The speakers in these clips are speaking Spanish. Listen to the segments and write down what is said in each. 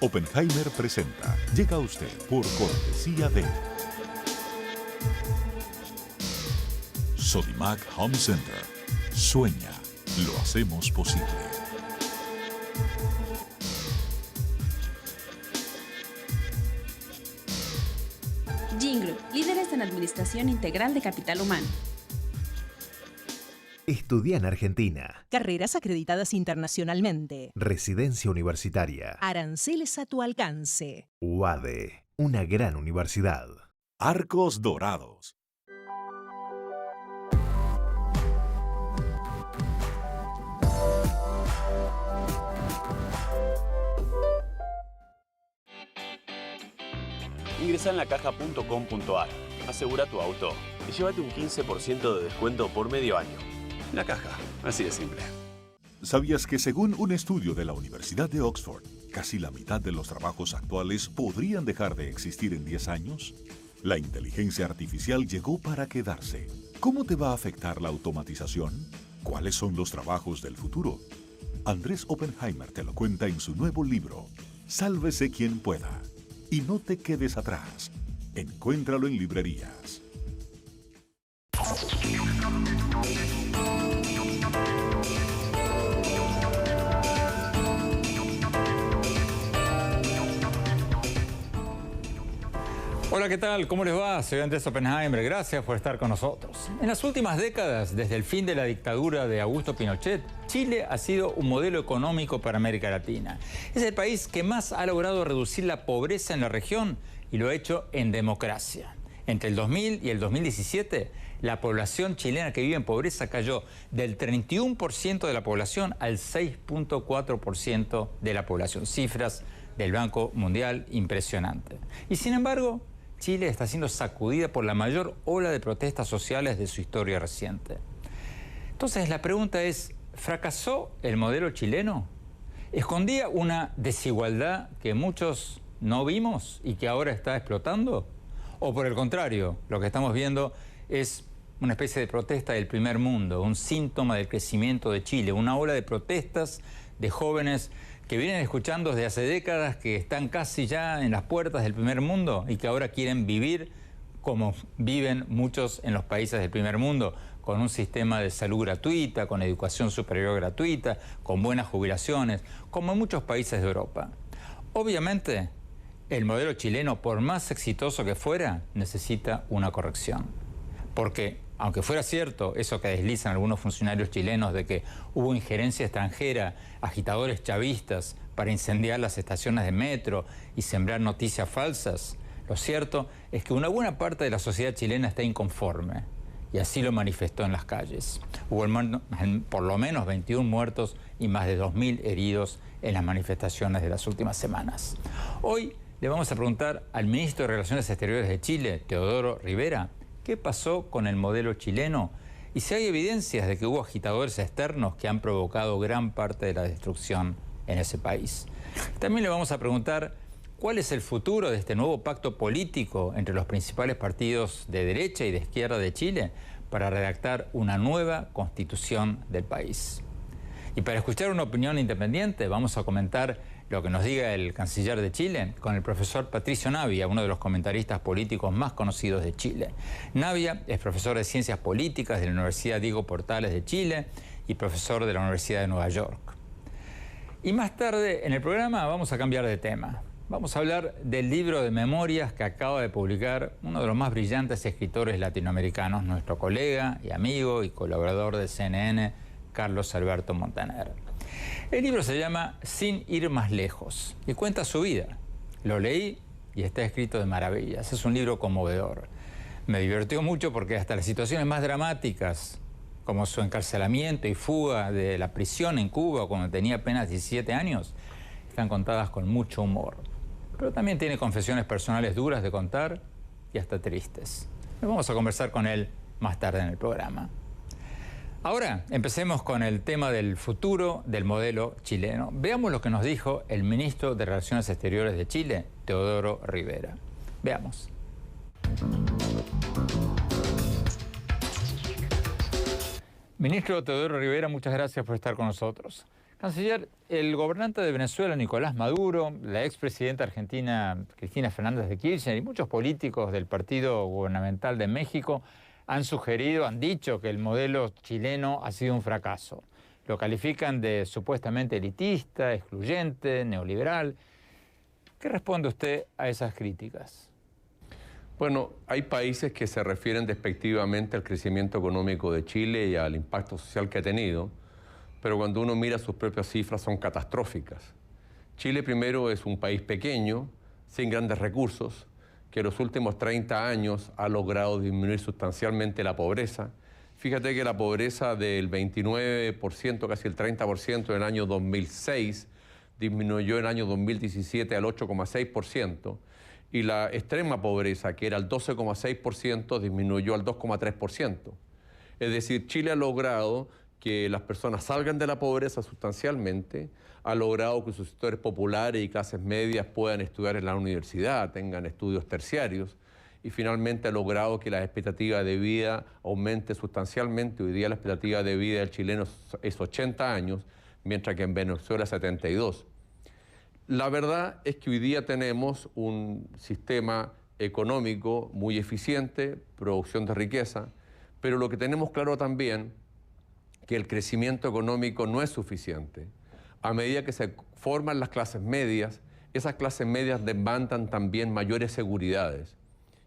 Oppenheimer presenta. Llega a usted por cortesía de Sodimac Home Center. Sueña, lo hacemos posible. Gingroup, líderes en administración integral de capital humano. Estudia en Argentina. Carreras acreditadas internacionalmente. Residencia universitaria. Aranceles a tu alcance. UADE, una gran universidad. Arcos Dorados. Ingresa en lacaja.com.ar, asegura tu auto y llévate un 15% de descuento por medio año. La Caja, así de simple. ¿Sabías que según un estudio de la Universidad de Oxford, casi la mitad de los trabajos actuales podrían dejar de existir en 10 años? La inteligencia artificial llegó para quedarse. ¿Cómo te va a afectar la automatización? ¿Cuáles son los trabajos del futuro? Andrés Oppenheimer te lo cuenta en su nuevo libro, Sálvese quien pueda. Y no te quedes atrás. Encuéntralo en librerías. Hola, ¿qué tal? ¿Cómo les va? Soy Andrés Oppenheimer. Gracias por estar con nosotros. En las últimas décadas, desde el fin de la dictadura de Augusto Pinochet, Chile ha sido un modelo económico para América Latina. Es el país que más ha logrado reducir la pobreza en la región y lo ha hecho en democracia. Entre el 2000 y el 2017, la población chilena que vive en pobreza cayó del 31% de la población al 6.4% de la población. Cifras del Banco Mundial impresionante. Y sin embargo, Chile está siendo sacudida por la mayor ola de protestas sociales de su historia reciente. Entonces la pregunta es, ¿fracasó el modelo chileno? ¿Escondía una desigualdad que muchos no vimos y que ahora está explotando? ¿O por el contrario, lo que estamos viendo es una especie de protesta del primer mundo, un síntoma del crecimiento de Chile, una ola de protestas de jóvenes que vienen escuchando desde hace décadas, que están casi ya en las puertas del primer mundo y que ahora quieren vivir como viven muchos en los países del primer mundo, con un sistema de salud gratuita, con educación superior gratuita, con buenas jubilaciones, como en muchos países de Europa. Obviamente, el modelo chileno, por más exitoso que fuera, necesita una corrección. Porque, aunque fuera cierto eso que deslizan algunos funcionarios chilenos de que hubo injerencia extranjera, agitadores chavistas para incendiar las estaciones de metro y sembrar noticias falsas, lo cierto es que una buena parte de la sociedad chilena está inconforme y así lo manifestó en las calles. Hubo por lo menos 21 muertos y más de 2.000 heridos en las manifestaciones de las últimas semanas. Hoy le vamos a preguntar al ministro de Relaciones Exteriores de Chile, Teodoro Rivera, ¿qué pasó con el modelo chileno? Y si hay evidencias de que hubo agitadores externos que han provocado gran parte de la destrucción en ese país. También le vamos a preguntar cuál es el futuro de este nuevo pacto político entre los principales partidos de derecha y de izquierda de Chile para redactar una nueva constitución del país. Y para escuchar una opinión independiente vamos a comentar lo que nos diga el canciller de Chile con el profesor Patricio Navia, uno de los comentaristas políticos más conocidos de Chile. Navia es profesor de Ciencias Políticas de la Universidad Diego Portales de Chile y profesor de la Universidad de Nueva York. Y más tarde en el programa vamos a cambiar de tema. Vamos a hablar del libro de memorias que acaba de publicar uno de los más brillantes escritores latinoamericanos, nuestro colega y amigo y colaborador de CNN, Carlos Alberto Montaner. El libro se llama Sin ir más lejos y cuenta su vida. Lo leí y está escrito de maravillas. Es un libro conmovedor. Me divirtió mucho porque hasta las situaciones más dramáticas, como su encarcelamiento y fuga de la prisión en Cuba cuando tenía apenas 17 años, están contadas con mucho humor. Pero también tiene confesiones personales duras de contar y hasta tristes. Vamos a conversar con él más tarde en el programa. Ahora empecemos con el tema del futuro del modelo chileno. Veamos lo que nos dijo el ministro de Relaciones Exteriores de Chile, Teodoro Rivera. Veamos. Ministro Teodoro Rivera, muchas gracias por estar con nosotros. Canciller, el gobernante de Venezuela, Nicolás Maduro, la expresidenta argentina, Cristina Fernández de Kirchner, y muchos políticos del Partido Gubernamental de México han sugerido, han dicho que el modelo chileno ha sido un fracaso. Lo califican de supuestamente elitista, excluyente, neoliberal. ¿Qué responde usted a esas críticas? Bueno, hay países que se refieren despectivamente al crecimiento económico de Chile y al impacto social que ha tenido, pero cuando uno mira sus propias cifras son catastróficas. Chile primero es un país pequeño, sin grandes recursos, que en los últimos 30 años ha logrado disminuir sustancialmente la pobreza. Fíjate que la pobreza del 29%, casi el 30% en el año 2006, disminuyó en el año 2017 al 8,6%, y la extrema pobreza, que era el 12,6%, disminuyó al 2,3%. Es decir, Chile ha logrado que las personas salgan de la pobreza sustancialmente, ha logrado que sus sectores populares y clases medias puedan estudiar en la universidad, tengan estudios terciarios, y finalmente ha logrado que la expectativa de vida aumente sustancialmente. Hoy día la expectativa de vida del chileno es 80 años, mientras que en Venezuela 72. La verdad es que hoy día tenemos un sistema económico muy eficiente, producción de riqueza, pero lo que tenemos claro también que el crecimiento económico no es suficiente. A medida que se forman las clases medias, esas clases medias demandan también mayores seguridades.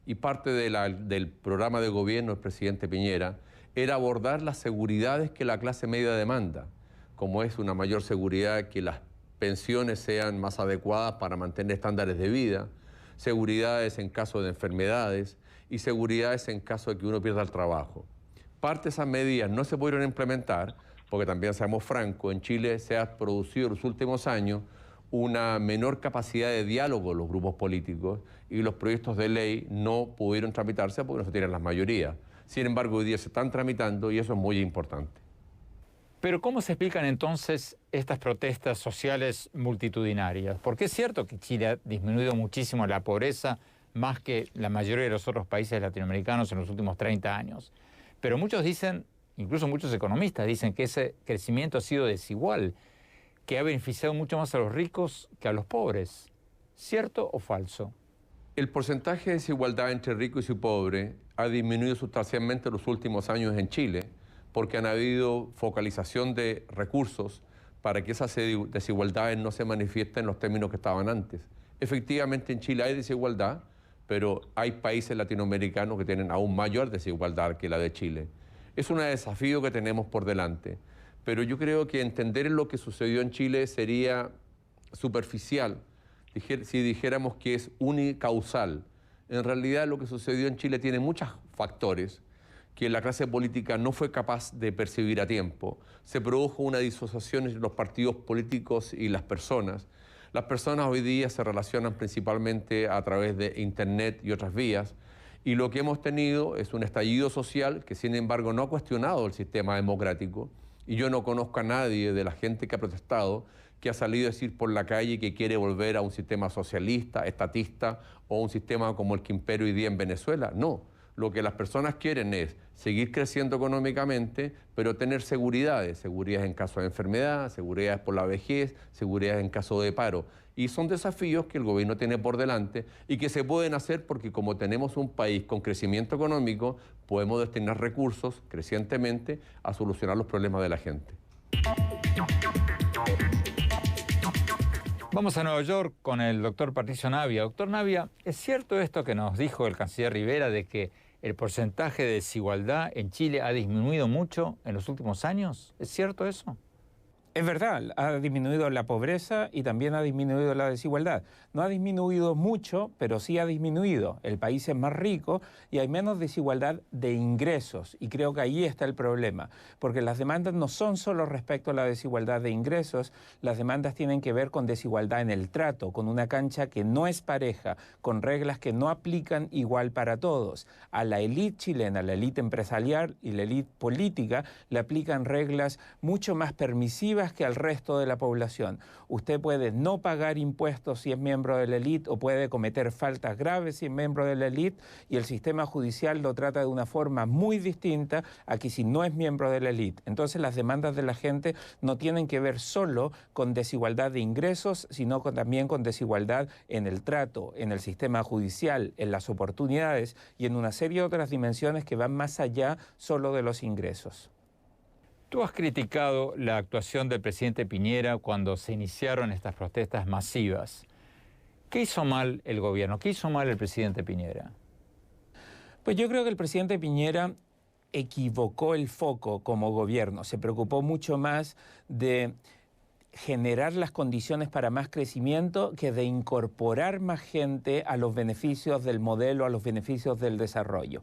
Y parte del programa de gobierno del presidente Piñera era abordar las seguridades que la clase media demanda, como es una mayor seguridad que las pensiones sean más adecuadas para mantener estándares de vida, seguridades en caso de enfermedades y seguridades en caso de que uno pierda el trabajo. Parte de esas medidas no se pudieron implementar porque también, seamos francos, en Chile se ha producido en los últimos años una menor capacidad de diálogo en los grupos políticos y los proyectos de ley no pudieron tramitarse porque no se tienen las mayorías. Sin embargo, hoy día se están tramitando y eso es muy importante. Pero ¿cómo se explican entonces estas protestas sociales multitudinarias? Porque es cierto que Chile ha disminuido muchísimo la pobreza, más que la mayoría de los otros países latinoamericanos en los últimos 30 años. Pero muchos dicen, incluso muchos economistas dicen que ese crecimiento ha sido desigual, que ha beneficiado mucho más a los ricos que a los pobres. ¿Cierto o falso? El porcentaje de desigualdad entre ricos y pobres ha disminuido sustancialmente en los últimos años en Chile, porque han habido focalización de recursos para que esas desigualdades no se manifiesten en los términos que estaban antes. Efectivamente, en Chile hay desigualdad, pero hay países latinoamericanos que tienen aún mayor desigualdad que la de Chile. Es un desafío que tenemos por delante, pero yo creo que entender lo que sucedió en Chile sería superficial si dijéramos que es unicausal. En realidad, lo que sucedió en Chile tiene muchos factores que la clase política no fue capaz de percibir a tiempo. Se produjo una disociación entre los partidos políticos y las personas. Las personas hoy día se relacionan principalmente a través de Internet y otras vías, y lo que hemos tenido es un estallido social que, sin embargo, no ha cuestionado el sistema democrático, y yo no conozco a nadie de la gente que ha protestado que ha salido a decir por la calle que quiere volver a un sistema socialista, estatista o un sistema como el que impera hoy día en Venezuela. No. Lo que las personas quieren es seguir creciendo económicamente, pero tener seguridades en caso de enfermedad, seguridades por la vejez, seguridades en caso de paro. Y son desafíos que el gobierno tiene por delante y que se pueden hacer porque como tenemos un país con crecimiento económico, podemos destinar recursos crecientemente a solucionar los problemas de la gente. Vamos a Nueva York con el doctor Patricio Navia. Doctor Navia, ¿es cierto esto que nos dijo el canciller Rivera de que el porcentaje de desigualdad en Chile ha disminuido mucho en los últimos años? ¿Es cierto eso? Es verdad, ha disminuido la pobreza y también ha disminuido la desigualdad. No ha disminuido mucho, pero sí ha disminuido. El país es más rico y hay menos desigualdad de ingresos. Y creo que ahí está el problema, porque las demandas no son solo respecto a la desigualdad de ingresos, las demandas tienen que ver con desigualdad en el trato, con una cancha que no es pareja, con reglas que no aplican igual para todos. A la élite chilena, la élite empresarial y la élite política le aplican reglas mucho más permisivas duras que al resto de la población. Usted puede no pagar impuestos si es miembro de la élite o puede cometer faltas graves si es miembro de la élite, y el sistema judicial lo trata de una forma muy distinta a que si no es miembro de la élite. Entonces las demandas de la gente no tienen que ver solo con desigualdad de ingresos, sino también con desigualdad en el trato, en el sistema judicial, en las oportunidades y en una serie de otras dimensiones que van más allá solo de los ingresos. Tú has criticado la actuación del presidente Piñera cuando se iniciaron estas protestas masivas. ¿Qué hizo mal el gobierno? ¿Qué hizo mal el presidente Piñera? Pues yo creo que el presidente Piñera equivocó el foco como gobierno. Se preocupó mucho más de generar las condiciones para más crecimiento que de incorporar más gente a los beneficios del modelo, a los beneficios del desarrollo.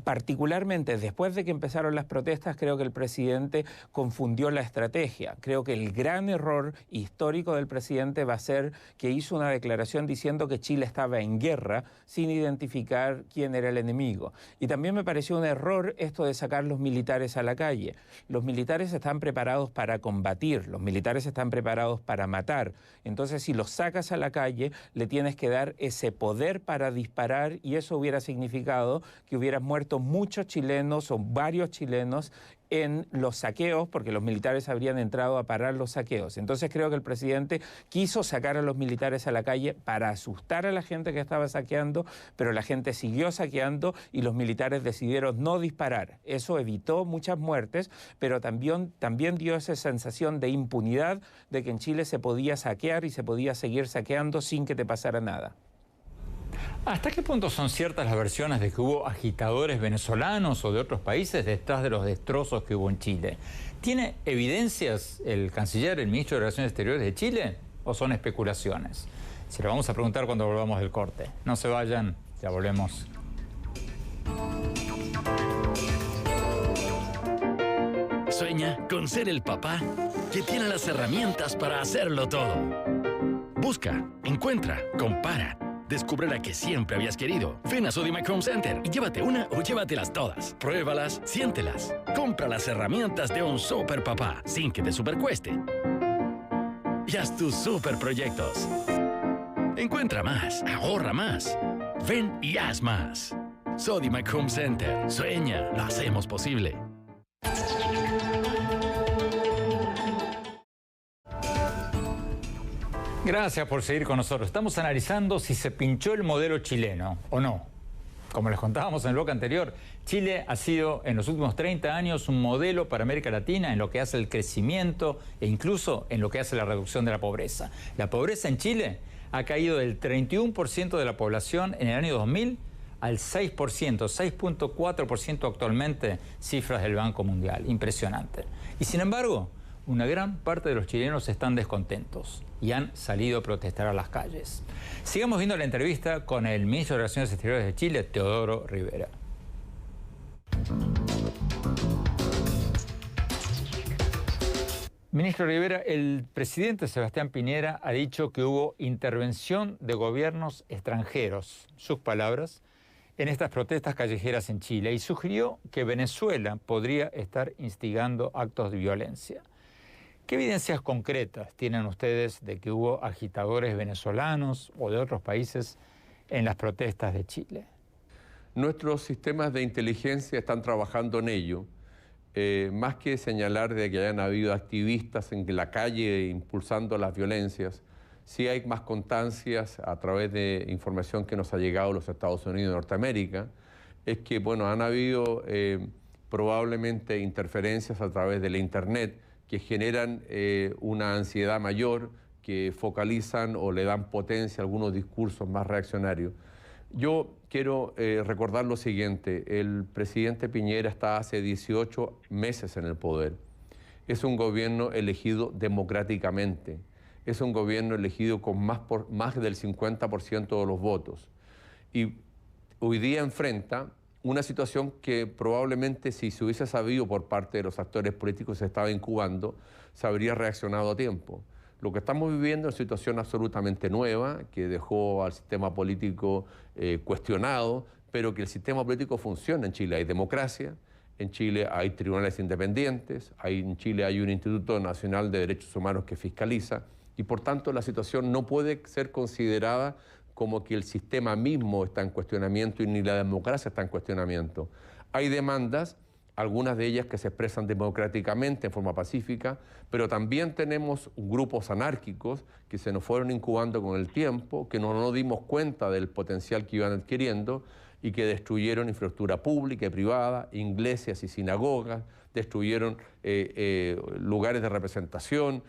Particularmente después de que empezaron las protestas, creo que el presidente confundió la estrategia. Creo que el gran error histórico del presidente va a ser que hizo una declaración diciendo que Chile estaba en guerra sin identificar quién era el enemigo. Y también me pareció un error esto de sacar los militares a la calle. Los militares están preparados para combatir, los militares están preparados para matar. Entonces, si los sacas a la calle, le tienes que dar ese poder para disparar, y eso hubiera significado que hubieras muerto muchos chilenos o varios chilenos en los saqueos, porque los militares habrían entrado a parar los saqueos. Entonces creo que el presidente quiso sacar a los militares a la calle para asustar a la gente que estaba saqueando, pero la gente siguió saqueando y los militares decidieron no disparar. Eso evitó muchas muertes, pero también dio esa sensación de impunidad de que en Chile se podía saquear y se podía seguir saqueando sin que te pasara nada. ¿Hasta qué punto son ciertas las versiones de que hubo agitadores venezolanos o de otros países detrás de los destrozos que hubo en Chile? ¿Tiene evidencias el canciller, el ministro de Relaciones Exteriores de Chile, o son especulaciones? Se lo vamos a preguntar cuando volvamos del corte. No se vayan, ya volvemos. Sueña con ser el papá que tiene las herramientas para hacerlo todo. Busca, encuentra, compara. Descubre la que siempre habías querido. Ven a Sodimac Home Center y llévate una o llévatelas todas. Pruébalas, siéntelas. Compra las herramientas de un super papá sin que te supercueste. Y haz tus super proyectos. Encuentra más, ahorra más. Ven y haz más. Sodimac Home Center. Sueña, lo hacemos posible. Gracias por seguir con nosotros. Estamos analizando si se pinchó el modelo chileno o no. Como les contábamos en el bloque anterior, Chile ha sido en los últimos 30 años un modelo para América Latina en lo que hace el crecimiento e incluso en lo que hace la reducción de la pobreza. La pobreza en Chile ha caído del 31% de la población en el año 2000 al 6%, 6.4% actualmente, cifras del Banco Mundial. Impresionante. Y sin embargo, una gran parte de los chilenos están descontentos y han salido a protestar a las calles. Sigamos viendo la entrevista con el ministro de Relaciones Exteriores de Chile, Teodoro Rivera. Ministro Rivera, el presidente Sebastián Piñera ha dicho que hubo intervención de gobiernos extranjeros, sus palabras, en estas protestas callejeras en Chile, y sugirió que Venezuela podría estar instigando actos de violencia. ¿Qué evidencias concretas tienen ustedes de que hubo agitadores venezolanos o de otros países en las protestas de Chile? Nuestros sistemas de inteligencia están trabajando en ello. Más que señalar de que hayan habido activistas en la calle impulsando las violencias, sí hay más constancias a través de información que nos ha llegado de los Estados Unidos de Norteamérica, es que, bueno, han habido probablemente interferencias a través de la Internet que generan una ansiedad mayor, que focalizan o le dan potencia a algunos discursos más reaccionarios. Yo quiero recordar lo siguiente: el presidente Piñera está hace 18 meses en el poder. Es un gobierno elegido democráticamente, es un gobierno elegido con más del 50% de los votos. Y hoy día enfrenta una situación que probablemente, si se hubiese sabido por parte de los actores políticos que se estaba incubando, se habría reaccionado a tiempo. Lo que estamos viviendo es una situación absolutamente nueva, que dejó al sistema político cuestionado, pero que el sistema político funciona en Chile. Hay democracia, En Chile hay tribunales independientes, en Chile hay un Instituto Nacional de Derechos Humanos que fiscaliza y por tanto la situación no puede ser considerada como que el sistema mismo está en cuestionamiento y ni la democracia está en cuestionamiento. Hay demandas, algunas de ellas que se expresan democráticamente en forma pacífica, pero también tenemos grupos anárquicos que se nos fueron incubando con el tiempo, que no nos dimos cuenta del potencial que iban adquiriendo y que destruyeron infraestructura pública y privada, iglesias y sinagogas, destruyeron lugares de representación,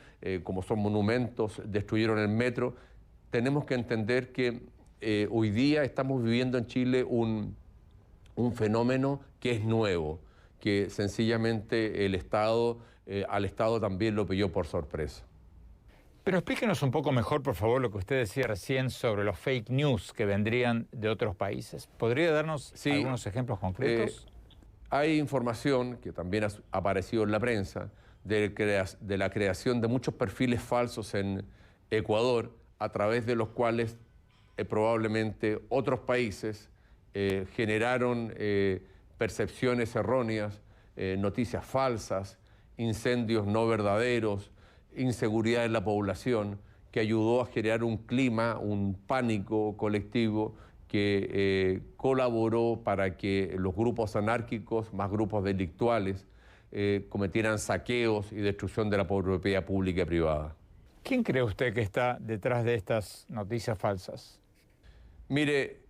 como son monumentos, destruyeron el metro. Tenemos que entender que hoy día estamos viviendo en Chile un fenómeno que es nuevo, que sencillamente al Estado también lo pilló por sorpresa. Pero explíquenos un poco mejor, por favor, lo que usted decía recién sobre los fake news que vendrían de otros países. ¿Podría darnos algunos ejemplos concretos? Hay información que también ha aparecido en la prensa de la creación de muchos perfiles falsos en Ecuador, a través de los cuales probablemente otros países generaron percepciones erróneas, noticias falsas, incendios no verdaderos, inseguridad en la población, que ayudó a generar un clima, un pánico colectivo que colaboró para que los grupos anárquicos, más grupos delictuales, cometieran saqueos y destrucción de la propiedad pública y privada. ¿Quién cree usted que está detrás de estas noticias falsas? Mire,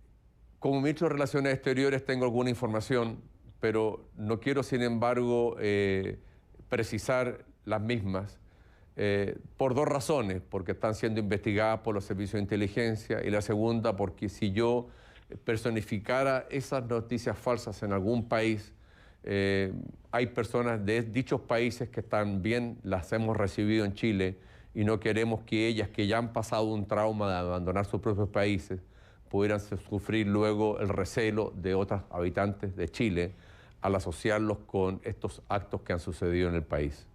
como ministro de Relaciones Exteriores tengo alguna información, pero no quiero, sin embargo, precisar las mismas, por dos razones: porque están siendo investigadas por los servicios de inteligencia, y la segunda, porque si yo personificara esas noticias falsas en algún país, hay personas de dichos países que también las hemos recibido en Chile, y no queremos que ellas, que ya han pasado un trauma de abandonar sus propios países, pudieran sufrir luego el recelo de otros habitantes de Chile al asociarlos con estos actos que han sucedido en el país.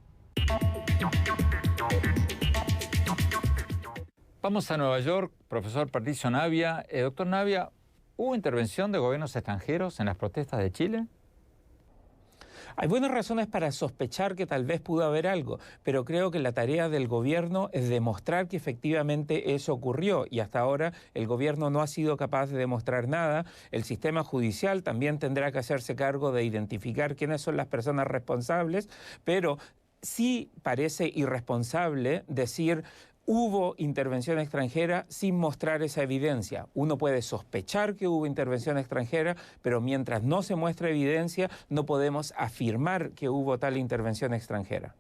Vamos a Nueva York, profesor Patricio Navia. Doctor Navia, ¿hubo intervención de gobiernos extranjeros en las protestas de Chile? Hay buenas razones para sospechar que tal vez pudo haber algo, pero creo que la tarea del gobierno es demostrar que efectivamente eso ocurrió, y hasta ahora el gobierno no ha sido capaz de demostrar nada. El sistema judicial también tendrá que hacerse cargo de identificar quiénes son las personas responsables, pero sí parece irresponsable decir hubo intervención extranjera sin mostrar esa evidencia. Uno puede sospechar que hubo intervención extranjera, pero mientras no se muestre evidencia, no podemos afirmar que hubo tal intervención extranjera.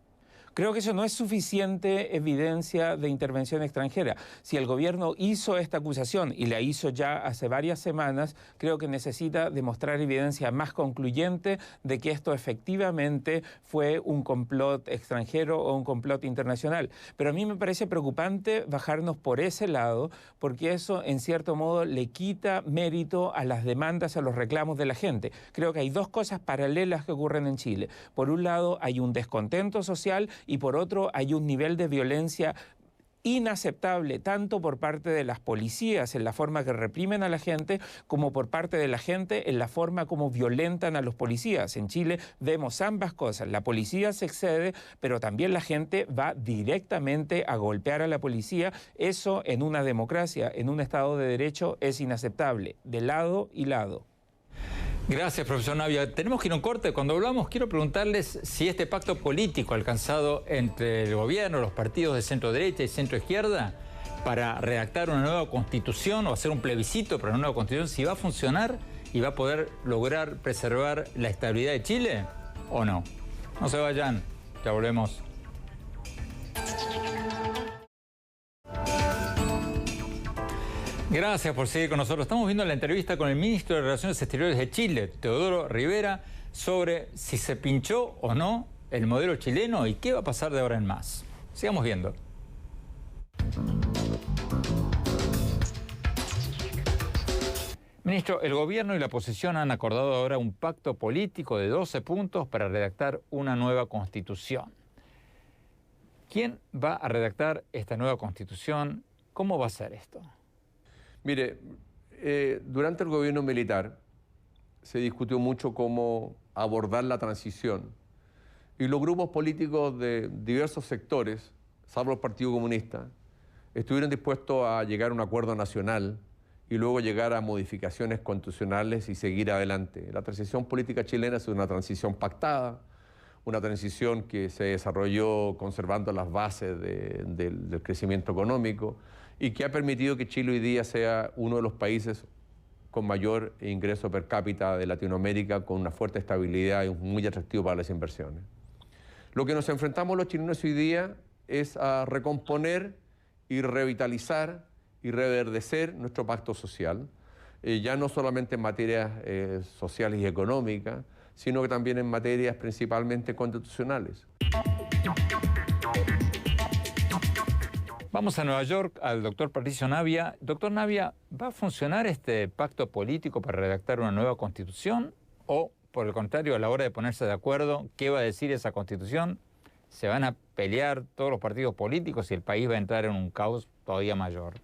Creo que eso no es suficiente evidencia de intervención extranjera. Si el gobierno hizo esta acusación, y la hizo ya hace varias semanas, creo que necesita demostrar evidencia más concluyente de que esto efectivamente fue un complot extranjero o un complot internacional. Pero a mí me parece preocupante bajarnos por ese lado, porque eso en cierto modo le quita mérito a las demandas, a los reclamos de la gente. Creo que hay dos cosas paralelas que ocurren en Chile. Por un lado, hay un descontento social, y por otro hay un nivel de violencia inaceptable, tanto por parte de las policías en la forma que reprimen a la gente, como por parte de la gente en la forma como violentan a los policías. En Chile vemos ambas cosas. La policía se excede, pero también la gente va directamente a golpear a la policía. Eso en una democracia, en un Estado de Derecho, es inaceptable, de lado y lado. Gracias, profesor Navia. Tenemos que ir a un corte. Cuando hablamos, quiero preguntarles si este pacto político alcanzado entre el gobierno, los partidos de centro-derecha y centro-izquierda para redactar una nueva constitución o hacer un plebiscito para una nueva constitución, si va a funcionar y va a poder lograr preservar la estabilidad de Chile o no. No se vayan, ya volvemos. Gracias por seguir con nosotros. Estamos viendo la entrevista con el ministro de Relaciones Exteriores de Chile, Teodoro Rivera, sobre si se pinchó o no el modelo chileno y qué va a pasar de ahora en más. Sigamos viendo. Ministro, el gobierno y la oposición han acordado ahora un pacto político de 12 puntos para redactar una nueva constitución. ¿Quién va a redactar esta nueva constitución? ¿Cómo va a ser esto? Mire, durante el gobierno militar se discutió mucho cómo abordar la transición. Y los grupos políticos de diversos sectores, salvo el Partido Comunista, estuvieron dispuestos a llegar a un acuerdo nacional y luego llegar a modificaciones constitucionales y seguir adelante. La transición política chilena es una transición pactada, una transición que se desarrolló conservando las bases del crecimiento económico y que ha permitido que Chile hoy día sea uno de los países con mayor ingreso per cápita de Latinoamérica, con una fuerte estabilidad y muy atractivo para las inversiones. Lo que nos enfrentamos los chilenos hoy día es a recomponer y revitalizar y reverdecer nuestro pacto social, ya no solamente en materias sociales y económicas, sino que también en materias principalmente constitucionales. Vamos a Nueva York al doctor Patricio Navia. Doctor Navia, ¿va a funcionar este pacto político para redactar una nueva constitución? ¿O, por el contrario, a la hora de ponerse de acuerdo, qué va a decir esa constitución? ¿Se van a pelear todos los partidos políticos y el país va a entrar en un caos todavía mayor?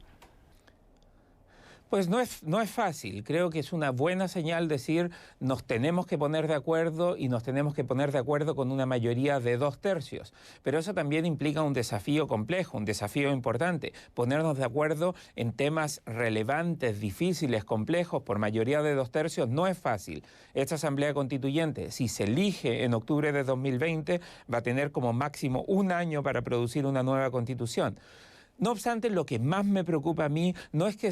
Pues no es fácil. Creo que es una buena señal decir nos tenemos que poner de acuerdo y nos tenemos que poner de acuerdo con una mayoría de 2/3. Pero eso también implica un desafío complejo, un desafío importante. Ponernos de acuerdo en temas relevantes, difíciles, complejos, por mayoría de 2/3 no es fácil. Esta Asamblea Constituyente, si se elige en octubre de 2020, va a tener como máximo un año para producir una nueva Constitución. No obstante, lo que más me preocupa a mí no es que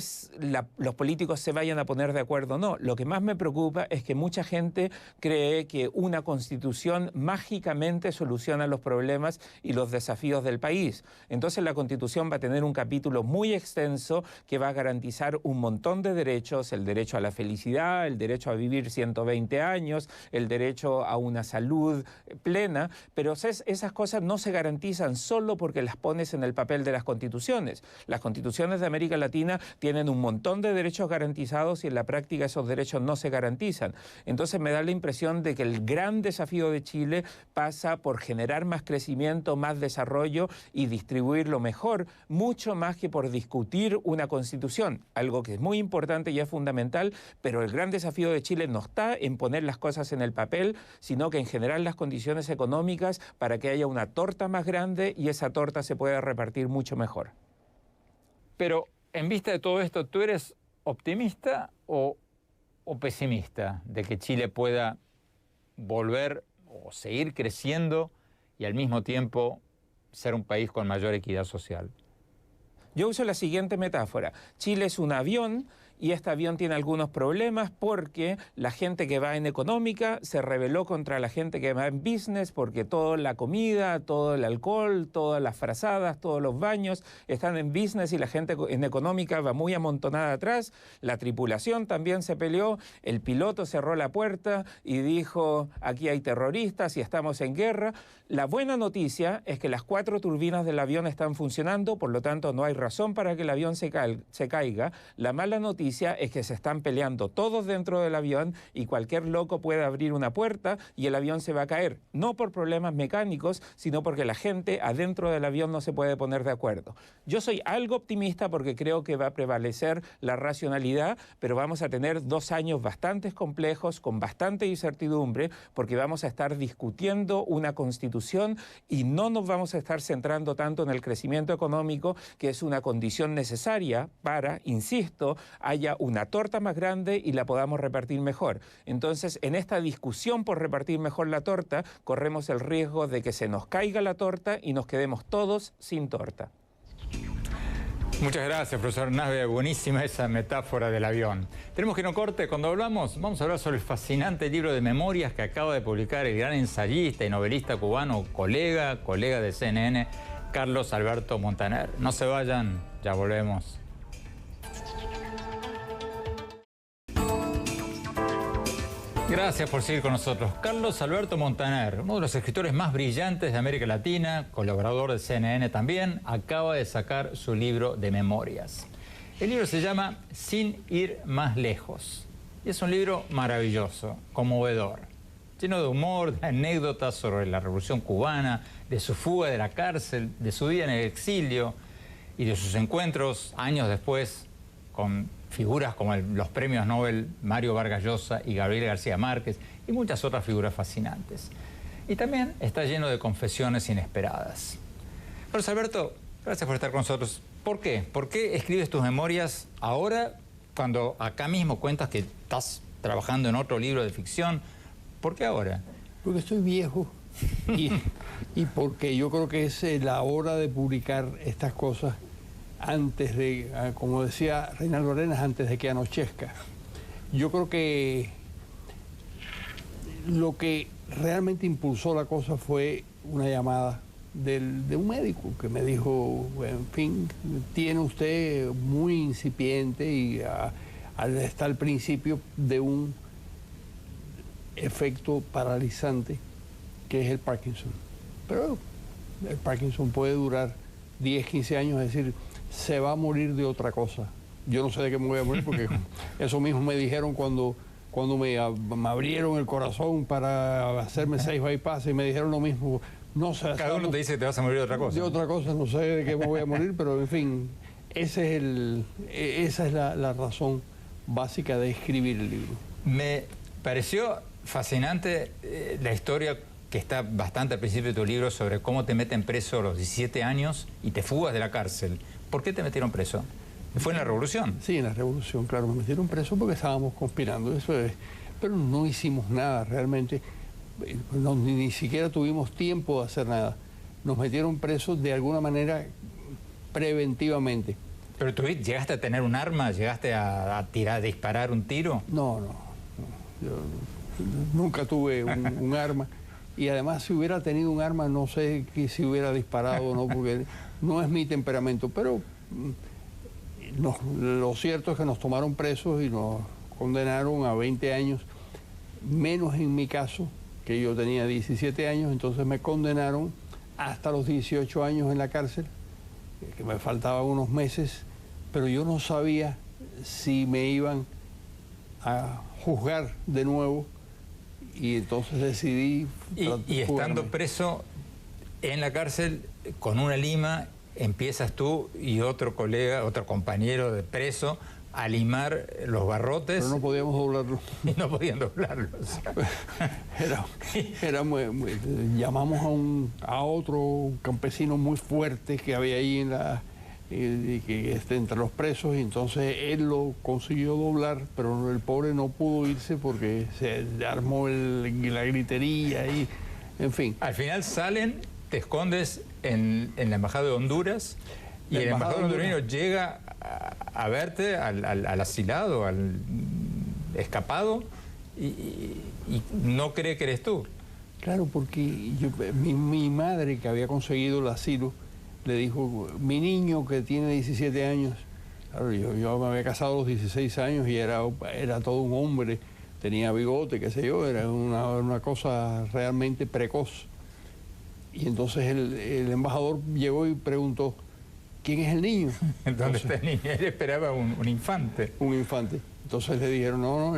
los políticos se vayan a poner de acuerdo, no. Lo que más me preocupa es que mucha gente cree que una constitución mágicamente soluciona los problemas y los desafíos del país. Entonces la constitución va a tener un capítulo muy extenso que va a garantizar un montón de derechos, el derecho a la felicidad, el derecho a vivir 120 años, el derecho a una salud plena, pero esas cosas no se garantizan solo porque las pones en el papel de las constituciones. Las constituciones de América Latina tienen un montón de derechos garantizados y en la práctica esos derechos no se garantizan. Entonces me da la impresión de que el gran desafío de Chile pasa por generar más crecimiento, más desarrollo y distribuirlo mejor, mucho más que por discutir una constitución, algo que es muy importante y es fundamental, pero el gran desafío de Chile no está en poner las cosas en el papel, sino que en generar las condiciones económicas para que haya una torta más grande y esa torta se pueda repartir mucho mejor. Pero en vista de todo esto, ¿tú eres optimista o pesimista de que Chile pueda volver o seguir creciendo y al mismo tiempo ser un país con mayor equidad social? Yo uso la siguiente metáfora. Chile es un avión y este avión tiene algunos problemas porque la gente que va en económica se rebeló contra la gente que va en business porque toda la comida, todo el alcohol, todas las frazadas, todos los baños están en business y la gente en económica va muy amontonada atrás. La tripulación también se peleó, el piloto cerró la puerta y dijo aquí hay terroristas y estamos en guerra. La buena noticia es que las 4 turbinas del avión están funcionando, por lo tanto no hay razón para que el avión se caiga. La mala noticia es que se están peleando todos dentro del avión y cualquier loco puede abrir una puerta y el avión se va a caer. No por problemas mecánicos, sino porque la gente adentro del avión no se puede poner de acuerdo. Yo soy algo optimista porque creo que va a prevalecer la racionalidad, pero vamos a tener 2 años bastante complejos, con bastante incertidumbre, porque vamos a estar discutiendo una constitución y no nos vamos a estar centrando tanto en el crecimiento económico, que es una condición necesaria para, insisto, haya una torta más grande y la podamos repartir mejor. Entonces, en esta discusión por repartir mejor la torta, corremos el riesgo de que se nos caiga la torta y nos quedemos todos sin torta. Muchas gracias, profesor Navia. Buenísima esa metáfora del avión. Tenemos que ir a un corte. Cuando hablamos, vamos a hablar sobre el fascinante libro de memorias que acaba de publicar el gran ensayista y novelista cubano, colega de CNN, Carlos Alberto Montaner. No se vayan, ya volvemos. Gracias por seguir con nosotros. Carlos Alberto Montaner, uno de los escritores más brillantes de América Latina, colaborador de CNN también, acaba de sacar su libro de memorias. El libro se llama Sin ir más lejos. Y es un libro maravilloso, conmovedor, lleno de humor, de anécdotas sobre la Revolución Cubana, de su fuga de la cárcel, de su vida en el exilio y de sus encuentros años después con figuras como los premios Nobel Mario Vargas Llosa y Gabriel García Márquez y muchas otras figuras fascinantes. Y también está lleno de confesiones inesperadas. Carlos Alberto, gracias por estar con nosotros. ¿Por qué? ¿Por qué escribes tus memorias ahora, cuando acá mismo cuentas que estás trabajando en otro libro de ficción? ¿Por qué ahora? Porque estoy viejo y porque yo creo que es la hora de publicar estas cosas antes de, como decía Reinaldo Arenas, antes de que anochezca. Yo creo que lo que realmente impulsó la cosa fue una llamada de un médico que me dijo, en fin, tiene usted muy incipiente y está al principio de un efecto paralizante que es el Parkinson. Pero el Parkinson puede durar 10, 15 años, es decir, se va a morir de otra cosa. Yo no sé de qué me voy a morir porque eso mismo me dijeron cuando me abrieron el corazón para hacerme 6 bypass y me dijeron lo mismo. No sé, cada uno te dice que te vas a morir de otra cosa. De otra cosa, no sé de qué me voy a morir, pero en fin, esa es la razón básica de escribir el libro. Me pareció fascinante la historia que está bastante al principio de tu libro sobre cómo te meten preso a los 17 años y te fugas de la cárcel. ¿Por qué te metieron preso? ¿Fue en la Revolución? Sí, en la Revolución, claro. Me metieron preso porque estábamos conspirando. Eso es, pero no hicimos nada realmente. Ni siquiera tuvimos tiempo de hacer nada. Nos metieron presos de alguna manera preventivamente. ¿Pero tú llegaste a tener un arma? ¿Llegaste a disparar un tiro? No. Yo nunca tuve un arma. Y además, si hubiera tenido un arma, no sé si hubiera disparado o no, porque no es mi temperamento. Pero lo cierto es que nos tomaron presos y nos condenaron a 20 años, menos en mi caso, que yo tenía 17 años, entonces me condenaron hasta los 18 años en la cárcel, que me faltaban unos meses, pero yo no sabía si me iban a juzgar de nuevo. Y entonces decidí... Y estando preso en la cárcel, con una lima, empiezas tú y otro colega, otro compañero de preso, a limar los barrotes. Pero no podíamos doblarlos. Y no podían doblarlos. Llamamos a otro campesino muy fuerte que había ahí entre los presos, y entonces él lo consiguió doblar, pero el pobre no pudo irse porque se armó la gritería y, en fin. Al final salen, te escondes en la Embajada de Honduras y el embajador hondureño llega a verte al asilado, al escapado, y no cree que eres tú. Claro, porque mi madre, que había conseguido el asilo, le dijo, mi niño que tiene 17 años, claro, yo me había casado a los 16 años y era todo un hombre, tenía bigote, qué sé yo, era una cosa realmente precoz. Y entonces el embajador llegó y preguntó, ¿quién es el niño? ¿Dónde está el niño? Él esperaba un infante. Un infante. Entonces le dijeron, no,